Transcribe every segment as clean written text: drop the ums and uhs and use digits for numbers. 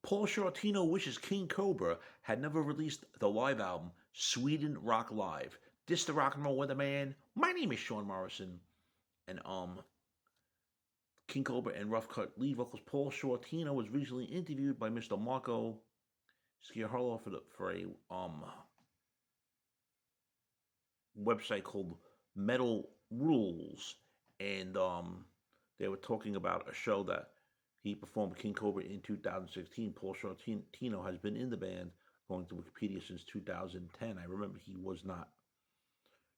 Paul Shortino wishes King Cobra had never released the live album Sweden Rock Live. This the Rock and Roll Weatherman. My name is Sean Morrison, and King Cobra and Rough Cut lead vocalist Paul Shortino was recently interviewed by Mr. Marco Schiaharlo for a website called Metal Rules, and they were talking about a show that he performed with King Cobra in 2016. Paul Shortino has been in the band, going to Wikipedia, since 2010. I remember he was not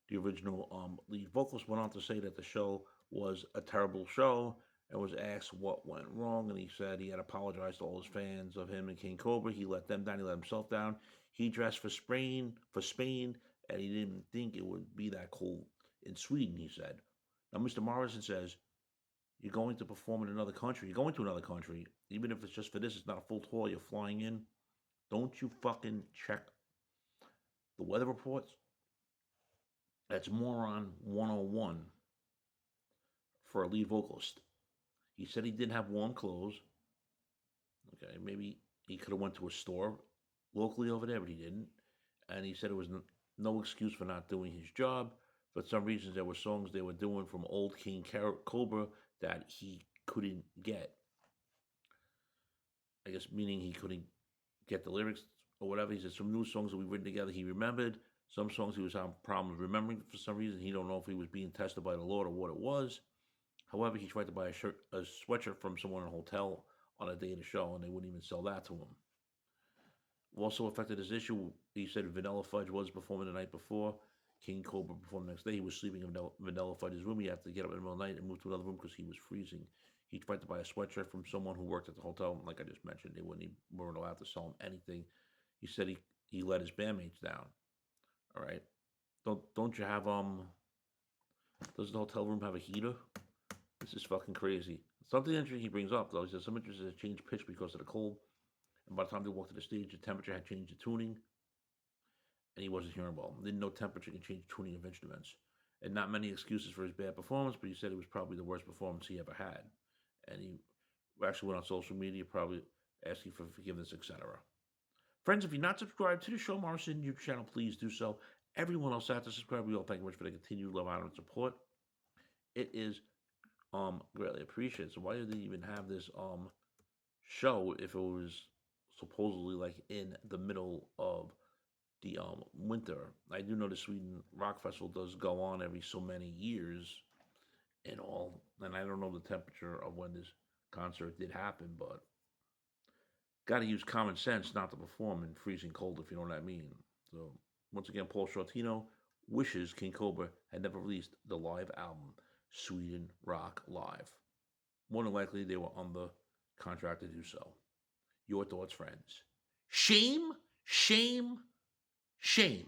the original lead vocalist. Went on to say that the show was a terrible show and was asked what went wrong, and he said he had apologized to all his fans of him and King Cobra. He let them down. He let himself down. He dressed for Spain, and he didn't think it would be that cold in Sweden. He said. Now, Mr. Morrison says, "You're going to perform in another country. You're going to another country, even if it's just for this. It's not a full tour. You're flying in. Don't you fucking check the weather reports? That's moron 101 for a lead vocalist." He said he didn't have warm clothes. Okay, maybe he could have went to a store locally over there, but he didn't. And he said it was no excuse for not doing his job. For some reasons, there were songs they were doing from old King Cobra that he couldn't get. I guess meaning he couldn't get the lyrics or whatever. He said some new songs that we've written together he remembered. Some songs he was having problems remembering for some reason. He don't know if he was being tested by the Lord or what it was. However, he tried to buy a sweatshirt from someone in a hotel on a day of the show, and they wouldn't even sell that to him. Also affected his issue, he said Vanilla Fudge was performing the night before. King Cobra performed the next day. He was sleeping in Vanilla Fudge's room. He had to get up in the middle of the night and move to another room because he was freezing. He tried to buy a sweatshirt from someone who worked at the hotel. Like I just mentioned, they weren't allowed to sell him anything. He said he let his bandmates down. All right. Don't you have does the hotel room have a heater? This is fucking crazy. Something interesting he brings up though, he says some instruments had changed pitch because of the cold, and by the time they walked to the stage, the temperature had changed the tuning, and he wasn't hearing well. Didn't know temperature can change the tuning of instruments. And not many excuses for his bad performance, but he said it was probably the worst performance he ever had. And he actually went on social media, probably asking for forgiveness, etc. Friends, if you're not subscribed to the Show Morrison YouTube channel, please do so. Everyone else out to subscribe. We all thank you much for the continued love, honor, and support. It is greatly appreciated. So why did they even have this show if it was supposedly like in the middle of the winter? I do know the Sweden Rock Festival does go on every so many years and all, and I don't know the temperature of when this concert did happen, but got to use common sense not to perform in freezing cold, if you know what I mean. So once again, Paul Shortino wishes King Cobra had never released the live album Sweden Rock Live. More than likely, they were on the contract to do so. Your thoughts, friends? Shame, shame, shame.